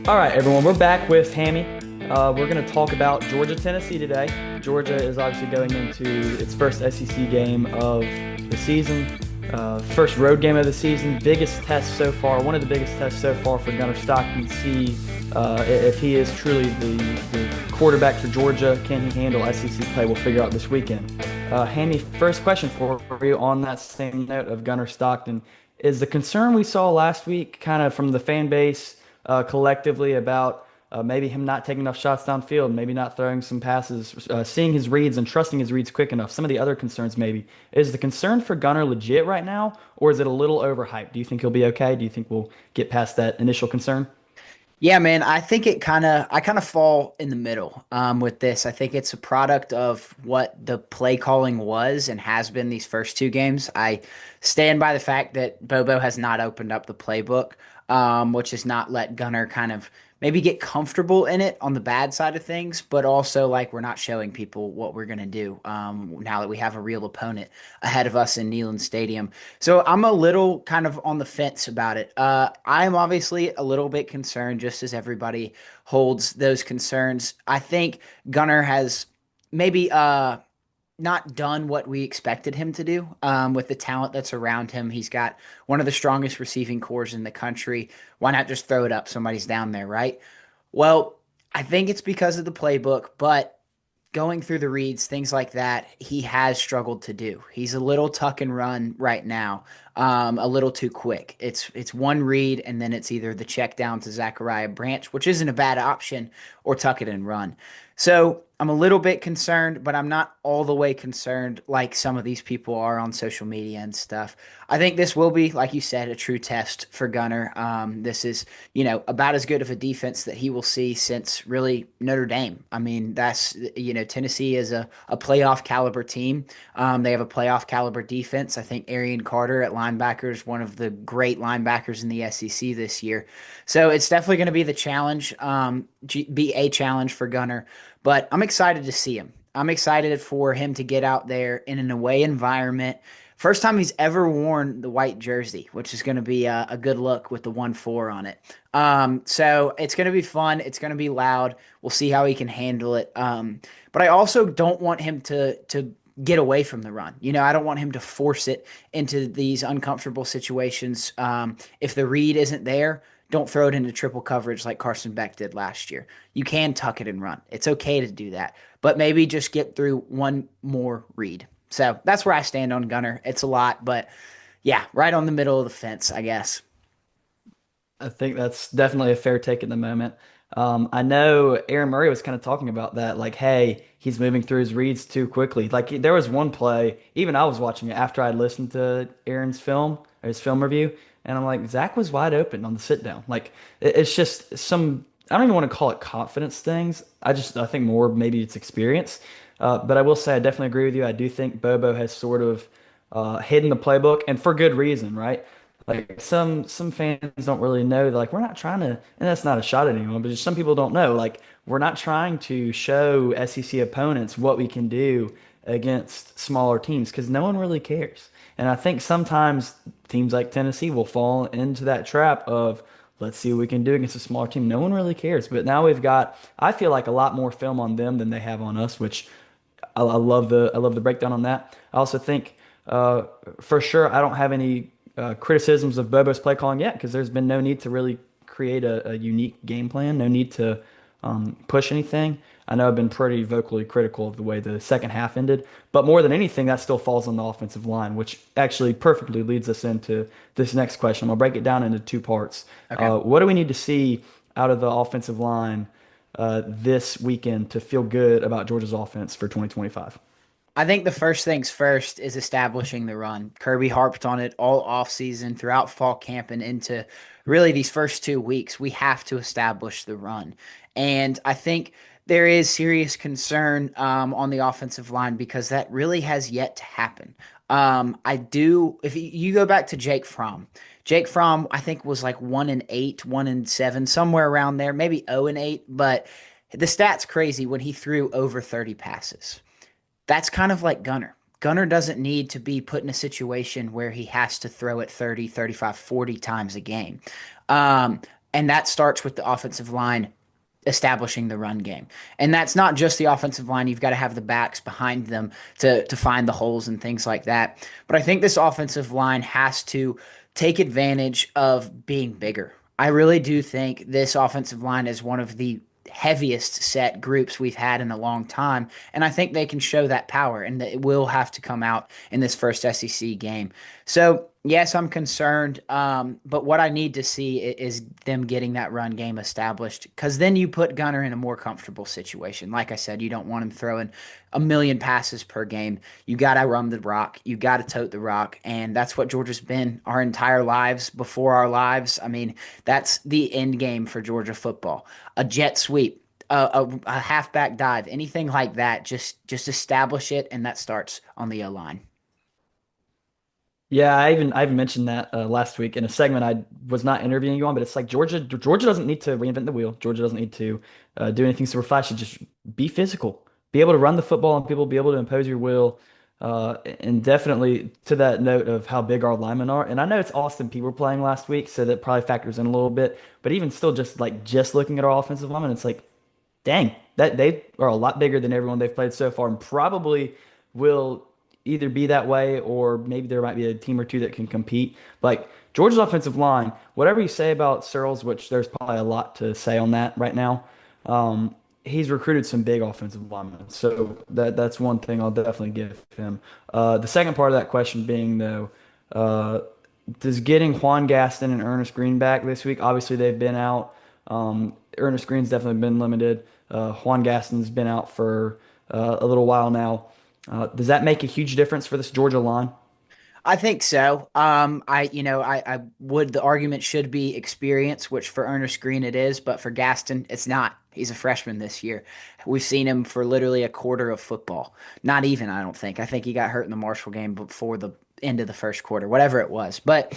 All right, everyone, we're back with Hammy. We're going to talk about Georgia, Tennessee today. Georgia is obviously going into its first SEC game of the season, first road game of the season, biggest test so far, one of the biggest tests so far for Gunnar Stockton to see if he is truly the quarterback for Georgia. Can he handle SEC play? We'll figure out this weekend. Hammy, first question for you on that same note of Gunnar Stockton. Is the concern we saw last week kind of from the fan base collectively about maybe him not taking enough shots downfield, maybe not throwing some passes, seeing his reads and trusting his reads quick enough. Some of the other concerns maybe. Is the concern for Gunner legit right now, or is it a little overhyped? Do you think he'll be okay? Do you think we'll get past that initial concern? Yeah, man, I kind of fall in the middle with this. I think it's a product of what the play calling was and has been these first two games. I stand by the fact that Bobo has not opened up the playbook, which has not let Gunner kind of maybe get comfortable in it on the bad side of things, but also like we're not showing people what we're gonna do now that we have a real opponent ahead of us in Neyland Stadium. So I'm a little kind of on the fence about it. I'm obviously a little bit concerned, just as everybody holds those concerns. I think Gunner has maybe not done what we expected him to do with the talent that's around him. He's got one of the strongest receiving cores in the country. Why not just throw it up? Somebody's down there, right? Well, I think it's because of the playbook, but going through the reads, things like that, he has struggled to do. He's a little tuck and run right now, a little too quick. It's one read and then it's either the check down to Zachariah Branch, which isn't a bad option, or tuck it and run. So I'm a little bit concerned, but I'm not all the way concerned like some of these people are on social media and stuff. I think this will be, like you said, a true test for Gunner. This is, about as good of a defense that he will see since really Notre Dame. I mean, Tennessee is a playoff caliber team. They have a playoff caliber defense. I think Arian Carter at linebacker is one of the great linebackers in the SEC this year. So it's definitely going to be the challenge, be a challenge for Gunner. But I'm excited to see him. I'm excited for him to get out there in an away environment. First time he's ever worn the white jersey, which is going to be a good look with the 1-4 on it. So it's going to be fun. It's going to be loud. We'll see how he can handle it. But I also don't want him to get away from the run. I don't want him to force it into these uncomfortable situations. If the read isn't there, don't throw it into triple coverage like Carson Beck did last year. You can tuck it and run. It's okay to do that. But maybe just get through one more read. So that's where I stand on Gunner. It's a lot, but yeah, right on the middle of the fence, I guess. I think that's definitely a fair take at the moment. I know Aaron Murray was kind of talking about that, like, hey, he's moving through his reads too quickly. Like there was one play, even I was watching it after I'd listened to Aaron's film or his film review, and I'm like, Zach was wide open on the sit down. Like it's just some, I don't even want to call it confidence things. I think more maybe it's experience. But I will say I definitely agree with you. I do think Bobo has sort of hidden the playbook, and for good reason, right? Like some fans don't really know. Like we're not trying to, and that's not a shot at anyone, but just some people don't know. Like we're not trying to show SEC opponents what we can do against smaller teams because no one really cares. And I think sometimes teams like Tennessee will fall into that trap of let's see what we can do against a smaller team. No one really cares. But now we've got, I feel like a lot more film on them than they have on us, which I love the breakdown on that. I also think uh, for sure I don't have any criticisms of Bobo's play calling yet because there's been no need to really create a unique game plan. No need to push anything. I know I've been pretty vocally critical of the way the second half ended, but more than anything, that still falls on the offensive line, which actually perfectly leads us into this next question. I'll break it down into two parts. Okay. What do we need to see out of the offensive line this weekend to feel good about Georgia's offense for 2025? I think the first things first is establishing the run. Kirby harped on it all offseason, throughout fall camp, and into really these first 2 weeks. We have to establish the run. And I think there is serious concern on the offensive line because that really has yet to happen. I do, if you go back to Jake Fromm, I think was like 1-8, 1-7, somewhere around there, maybe 0-8, but the stat's crazy when he threw over 30 passes. That's kind of like Gunner. Gunner doesn't need to be put in a situation where he has to throw it 30, 35, 40 times a game. Um, and that starts with the offensive line establishing the run game. And that's not just the offensive line. You've got to have the backs behind them to find the holes and things like that. But I think this offensive line has to take advantage of being bigger. I really do think this offensive line is one of the heaviest set groups we've had in a long time. And I think they can show that power and that it will have to come out in this first SEC game. So, yes, I'm concerned. But what I need to see is them getting that run game established because then you put Gunner in a more comfortable situation. Like I said, you don't want him throwing a million passes per game. You got to run the rock. You got to tote the rock. And that's what Georgia's been our entire lives before our lives. I mean, that's the end game for Georgia football. A jet sweep, a halfback dive, anything like that. Just establish it, and that starts on the O line. Yeah, I even mentioned that last week in a segment I was not interviewing you on, but it's like Georgia doesn't need to reinvent the wheel. Georgia doesn't need to do anything super flashy. Just be physical, be able to run the football, and people be able to impose your will. And definitely to that note of how big our linemen are. And I know it's Austin P we're playing last week, so that probably factors in a little bit. But even still, just looking at our offensive linemen, it's like dang, that they are a lot bigger than everyone they've played so far, and probably will either be that way or maybe there might be a team or two that can compete. Like Georgia's offensive line, whatever you say about Searles, which there's probably a lot to say on that right now. He's recruited some big offensive linemen, so that's one thing I'll definitely give him. The second part of that question being though, uh, does getting Juan Gaston and Ernest Green back this week? Obviously, they've been out. Ernest Green's definitely been limited. Juan Gaston's been out for a little while now. Does that make a huge difference for this Georgia line? I think so. I would, the argument should be experience, which for Ernest Green it is, but for Gaston, it's not. He's a freshman this year. We've seen him for literally a quarter of football. Not even, I don't think. I think he got hurt in the Marshall game before the end of the first quarter, whatever it was. But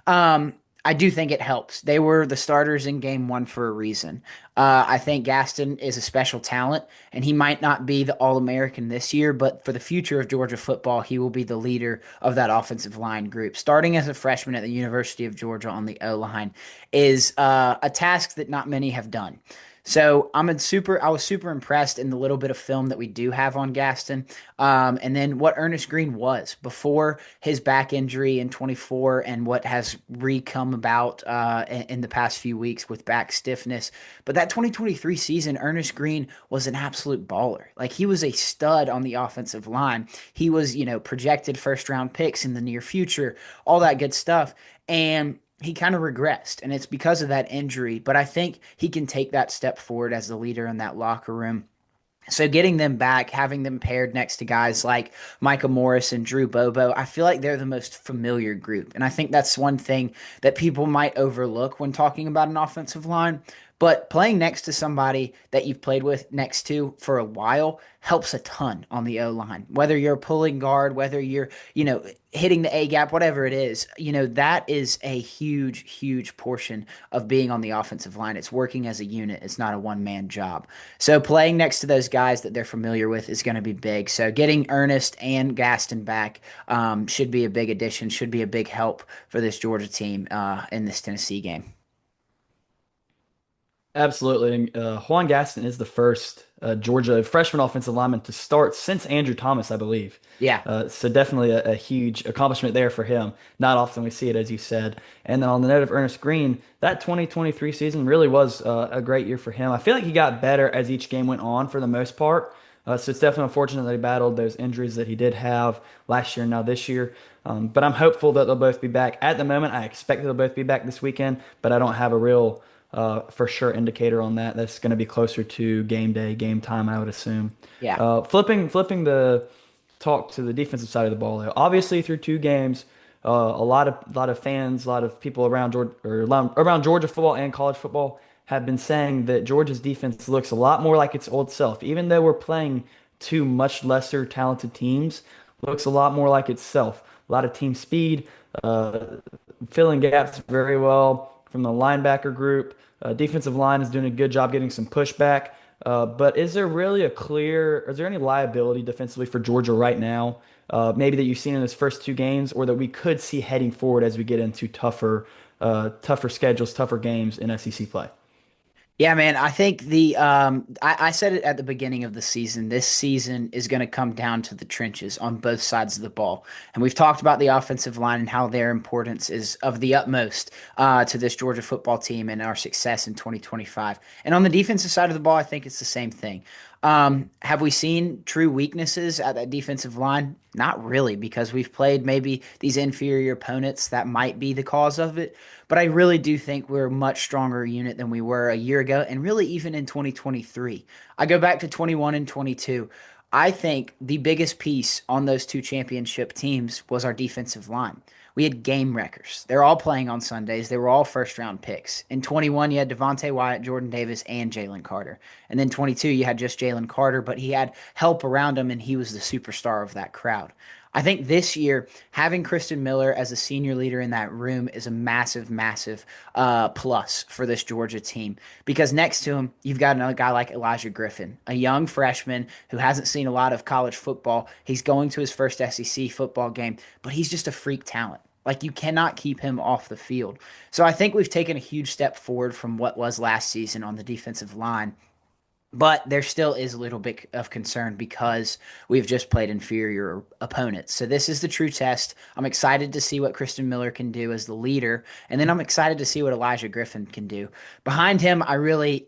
I do think it helps. They were the starters in game one for a reason. I think Gaston is a special talent, and he might not be the All American this year, but for the future of Georgia football, he will be the leader of that offensive line group. Starting as a freshman at the University of Georgia on the O line is a task that not many have done. So I was super impressed in the little bit of film that we do have on Gaston, and then what Ernest Green was before his back injury in 24, and what has come about in the past few weeks with back stiffness. But that 2023 season, Ernest Green was an absolute baller. Like he was a stud on the offensive line. He was, projected first round picks in the near future, all that good stuff, and he kind of regressed, and it's because of that injury. But I think he can take that step forward as the leader in that locker room. So getting them back, having them paired next to guys like Micah Morris and Drew Bobo, I feel like they're the most familiar group. And I think that's one thing that people might overlook when talking about an offensive line. But playing next to somebody that you've played with next to for a while helps a ton on the O line. Whether you're pulling guard, whether you're, hitting the A gap, whatever it is, that is a huge, huge portion of being on the offensive line. It's working as a unit, it's not a one man job. So playing next to those guys that they're familiar with is going to be big. So getting Ernest and Gaston back should be a big addition, should be a big help for this Georgia team in this Tennessee game. Absolutely. And, Juan Gaston is the first Georgia freshman offensive lineman to start since Andrew Thomas, I believe. Yeah, So definitely a huge accomplishment there for him. Not often we see it, as you said. And then on the note of Ernest Green, that 2023 season really was a great year for him. I feel like he got better as each game went on for the most part. So it's definitely unfortunate that he battled those injuries that he did have last year and now this year. But I'm hopeful that they'll both be back. At the moment, I expect they'll both be back this weekend, but I don't have a real for sure indicator on that. That's going to be closer to game day, game time, I would assume. yeah, Flipping the talk to the defensive side of the ball, though. Obviously, through two games, a lot of fans, a lot of people around Georgia or around Georgia football and college football have been saying that Georgia's defense looks a lot more like its old self, even though we're playing two much lesser talented teams. Looks a lot more like itself. A lot of team speed, uh, filling gaps very well from the linebacker group. Defensive line is doing a good job getting some pushback. But is there any liability defensively for Georgia right now? Maybe that you've seen in his first two games, or that we could see heading forward as we get into tougher schedules, tougher games in SEC play. Yeah, man. I think I said it at the beginning of the season. This season is going to come down to the trenches on both sides of the ball. And we've talked about the offensive line and how their importance is of the utmost to this Georgia football team and our success in 2025. And on the defensive side of the ball, I think it's the same thing. Have we seen true weaknesses at that defensive line? Not really, because we've played maybe these inferior opponents that might be the cause of it. But I really do think we're a much stronger unit than we were a year ago, and really even in 2023. I go back to 21 and 22. I think the biggest piece on those two championship teams was our defensive line. We had game wreckers. They're all playing on Sundays. They were all first round picks. In 21, you had Devontae Wyatt, Jordan Davis, and Jalen Carter. And then 22, you had just Jalen Carter, but he had help around him, and he was the superstar of that crowd. I think this year, having Kristen Miller as a senior leader in that room is a massive, massive plus for this Georgia team. Because next to him, you've got another guy like Elijah Griffin, a young freshman who hasn't seen a lot of college football. He's going to his first SEC football game, but he's just a freak talent. Like, you cannot keep him off the field. So I think we've taken a huge step forward from what was last season on the defensive line. But there still is a little bit of concern because we've just played inferior opponents. So this is the true test. I'm excited to see what Kristen Miller can do as the leader, and then I'm excited to see what Elijah Griffin can do. Behind him, I really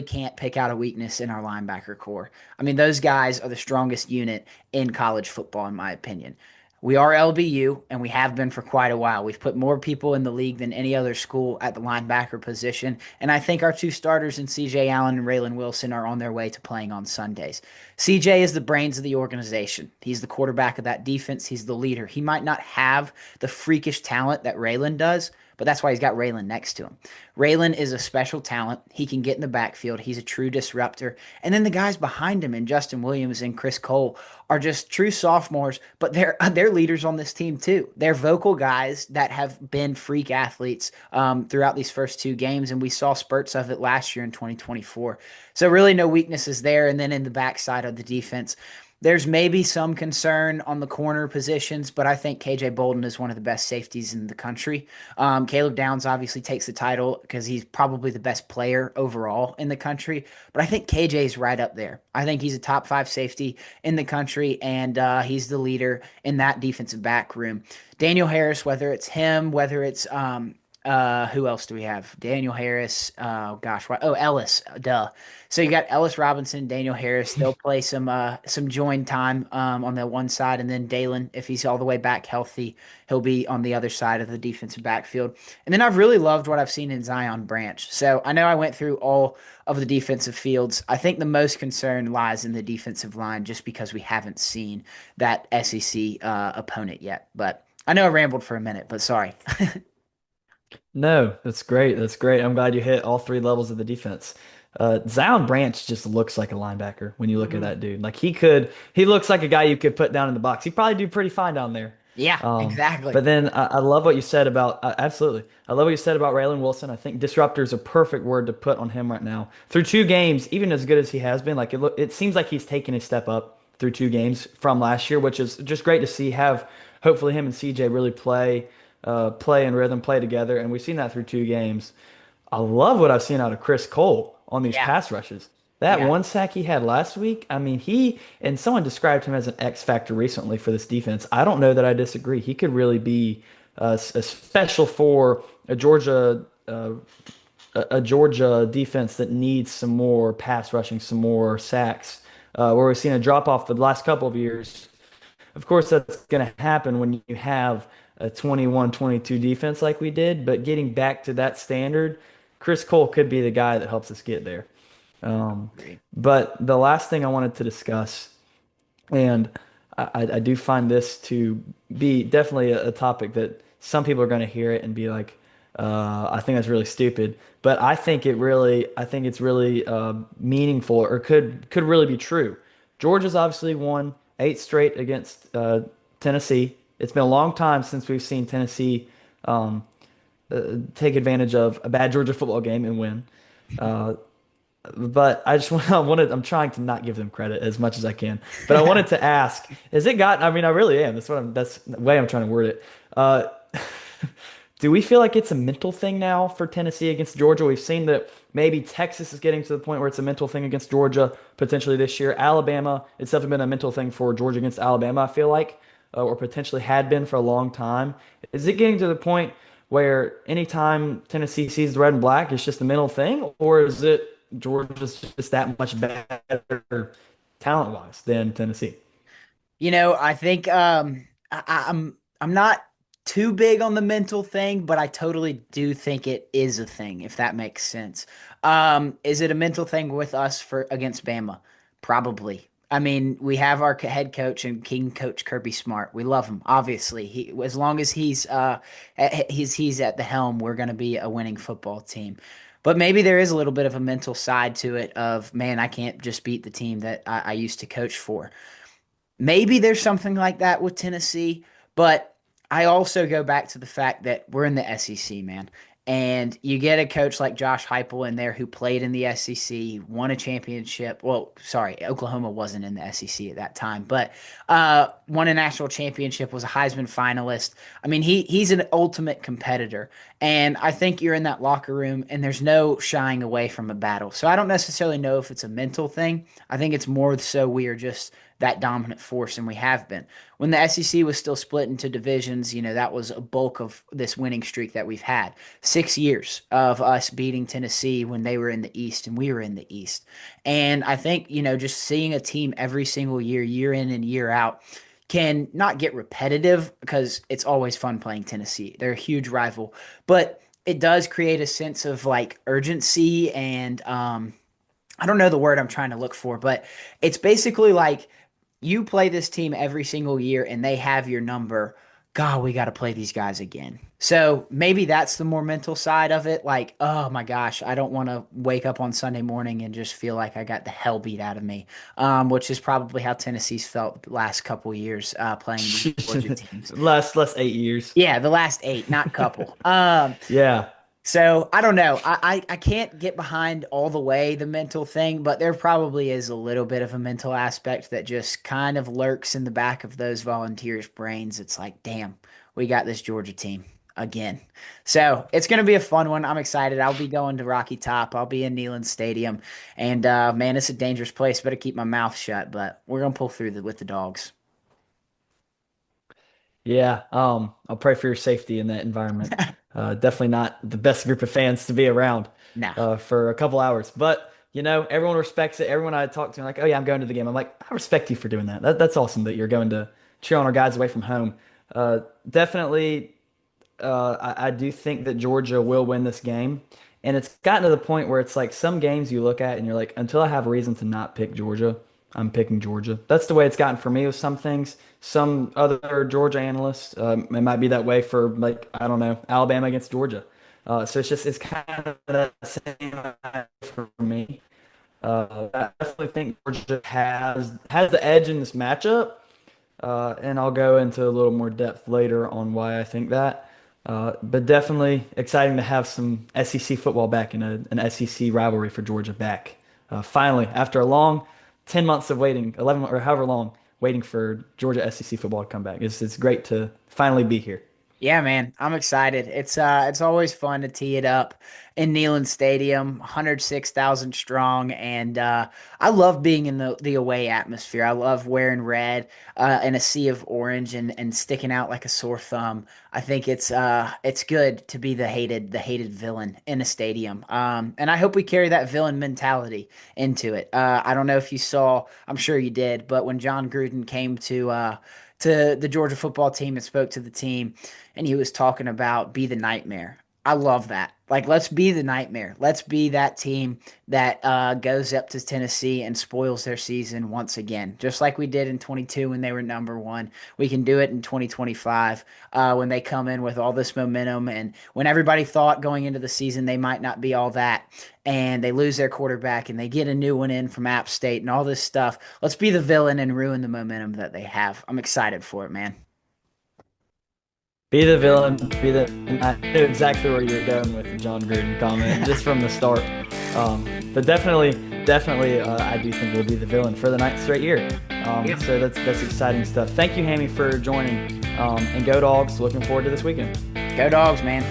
can't pick out a weakness in our linebacker core. I mean, those guys are the strongest unit in college football, in my opinion. We are LBU, and we have been for quite a while. We've put more people in the league than any other school at the linebacker position, and I think our two starters in CJ Allen and Raylan Wilson are on their way to playing on Sundays. CJ is the brains of the organization. He's the quarterback of that defense. He's the leader. He might not have the freakish talent that Raylan does, but that's why he's got Raylan next to him. Raylan is a special talent. He can get in the backfield. He's a true disruptor. And then the guys behind him, and Justin Williams and Chris Cole, are just true sophomores, but they're leaders on this team too. They're vocal guys that have been freak athletes throughout these first two games, and we saw spurts of it last year in 2024. So really no weaknesses there. And then in the backside of the defense, there's maybe some concern on the corner positions, but I think KJ Bolden is one of the best safeties in the country. Caleb Downs obviously takes the title because he's probably the best player overall in the country, but I think KJ is right up there. I think he's a top five safety in the country, and he's the leader in that defensive back room. Daniel Harris, whether it's him, whether it's who else do we have? Daniel Harris. Oh gosh, what? Oh, Ellis. Duh. So you got Ellis Robinson, Daniel Harris. They'll play some join time on the one side, and then Dalen, if he's all the way back healthy, he'll be on the other side of the defensive backfield. And then I've really loved what I've seen in Zion Branch. So I know I went through all of the defensive fields. I think the most concern lies in the defensive line, just because we haven't seen that SEC opponent yet. But I know I rambled for a minute, but sorry. No, that's great. That's great. I'm glad you hit all three levels of the defense. Zion Branch just looks like a linebacker when you look at Mhm. that dude. He looks like a guy you could put down in the box. He'd probably do pretty fine down there. Yeah, Um, exactly. but then I love what you said about, absolutely. I love what you said about Raylan Wilson. I think disruptor is a perfect word to put on him right now. Through two games, even as good as he has been, it seems like he's taken a step up through two games from last year, which is just great to see. Have hopefully him and CJ really play in rhythm, play together, and we've seen that through two games. I love what I've seen out of Chris Cole on these Yeah, pass rushes. That yeah, one sack he had last week, I mean, and someone described him as an X factor recently for this defense. I don't know that I disagree. He could really be a special for a Georgia defense that needs some more pass rushing, some more sacks. Where we've seen a drop off the last couple of years. Of course, that's going to happen when you have a 21-22 defense like we did, but getting back to that standard, Chris Cole could be the guy that helps us get there. Um, agree. but the last thing I wanted to discuss, and I do find this to be definitely a topic that some people are going to hear it and be like, I think that's really stupid. But I think it's really meaningful, or could really be true. Georgia's obviously won eight straight against Tennessee. It's been a long time since we've seen Tennessee take advantage of a bad Georgia football game and win. Uh, But I just I'm trying to not give them credit as much as I can. But I wanted to ask, has it gotten, I mean, I really am. That's the way I'm trying to word it. Uh, do we feel like it's a mental thing now for Tennessee against Georgia? We've seen that maybe Texas is getting to the point where it's a mental thing against Georgia potentially this year. Alabama, it's definitely been a mental thing for Georgia against Alabama, I feel like, or potentially had been for a long time. Is it getting to the point where anytime Tennessee sees the red and black, it's just a mental thing, or is it Georgia's just that much better talent-wise than Tennessee? I think I'm not too big on the mental thing, but I totally do think it is a thing, if that makes sense. Is it a mental thing with us for against Bama? Probably. I mean, we have our head coach and King Coach Kirby Smart. We love him, obviously. He as long as he's at the helm, we're going to be a winning football team. But maybe there is a little bit of a mental side to it of, man, I can't just beat the team that I used to coach for. Maybe there's something like that with Tennessee, but I also go back to the fact that we're in the SEC, man. And you get a coach like Josh Heupel in there who played in the SEC, won a championship. Well, sorry, Oklahoma wasn't in the SEC at that time, but won a national championship, was a Heisman finalist. I mean, he's an ultimate competitor, and I think you're in that locker room, and there's no shying away from a battle. So I don't necessarily know if it's a mental thing. I think it's more so we are just that dominant force, and we have been. When the SEC was still split into divisions, that was a bulk of this winning streak that we've had. 6 years of us beating Tennessee when they were in the East and we were in the East. And I think, just seeing a team every single year, year in and year out, can not get repetitive because it's always fun playing Tennessee. They're a huge rival, but it does create a sense of like urgency and I don't know the word I'm trying to look for, but it's basically like you play this team every single year and they have your number. God, we got to play these guys again. So maybe that's the more mental side of it. Like, oh my gosh, I don't want to wake up on Sunday morning and just feel like I got the hell beat out of me, which is probably how Tennessee's felt the last couple years playing these Georgia teams. Last 8 years. Yeah, the last eight, not couple. Yeah. So I don't know. I can't get behind all the way the mental thing, but there probably is a little bit of a mental aspect that just kind of lurks in the back of those volunteers' brains. It's like, damn, we got this Georgia team again. So it's going to be a fun one. I'm excited. I'll be going to Rocky Top. I'll be in Neyland Stadium. And man, it's a dangerous place. Better keep my mouth shut, but we're going to pull through with the dogs. Yeah, I'll pray for your safety in that environment. Definitely not the best group of fans to be around No. for a couple hours. But everyone respects it. Everyone I talk to, like, oh yeah, I'm going to the game. I'm like, I respect you for doing that. That's awesome that you're going to cheer on our guys away from home. Definitely, I do think that Georgia will win this game. And it's gotten to the point where it's like some games you look at and you're like, until I have a reason to not pick Georgia, I'm picking Georgia. That's the way it's gotten for me with some things. Some other Georgia analysts, it might be that way for like, I don't know, Alabama against Georgia. So it's kind of the same for me. I definitely think Georgia has the edge in this matchup. And I'll go into a little more depth later on why I think that. But definitely exciting to have some SEC football back and an SEC rivalry for Georgia back. Finally, after a long 10 months of waiting, 11 or however long, waiting for Georgia SEC football to come back. It's great to finally be here. Yeah, man, I'm excited. It's always fun to tee it up in Neyland Stadium, 106,000 strong, and I love being in the away atmosphere. I love wearing red in a sea of orange and sticking out like a sore thumb. I think it's good to be the hated villain in a stadium. And I hope we carry that villain mentality into it. I don't know if you saw, I'm sure you did, but when John Gruden came to the Georgia football team and spoke to the team, and he was talking about be the nightmare. I love that. Like, let's be the nightmare. Let's be that team that goes up to Tennessee and spoils their season once again, just like we did in 22 when they were number one. We can do it in 2025 when they come in with all this momentum and when everybody thought going into the season they might not be all that, and they lose their quarterback and they get a new one in from App State and all this stuff. Let's be the villain and ruin the momentum that they have. I'm excited for it, man. Be the villain, be the. I knew exactly where you were going with the John Gruden comment just from the start. But definitely, I do think we'll be the villain for the ninth straight year. Yeah. So that's exciting stuff. Thank you, Hammy, for joining. And go Dogs. Looking forward to this weekend. Go dogs, man.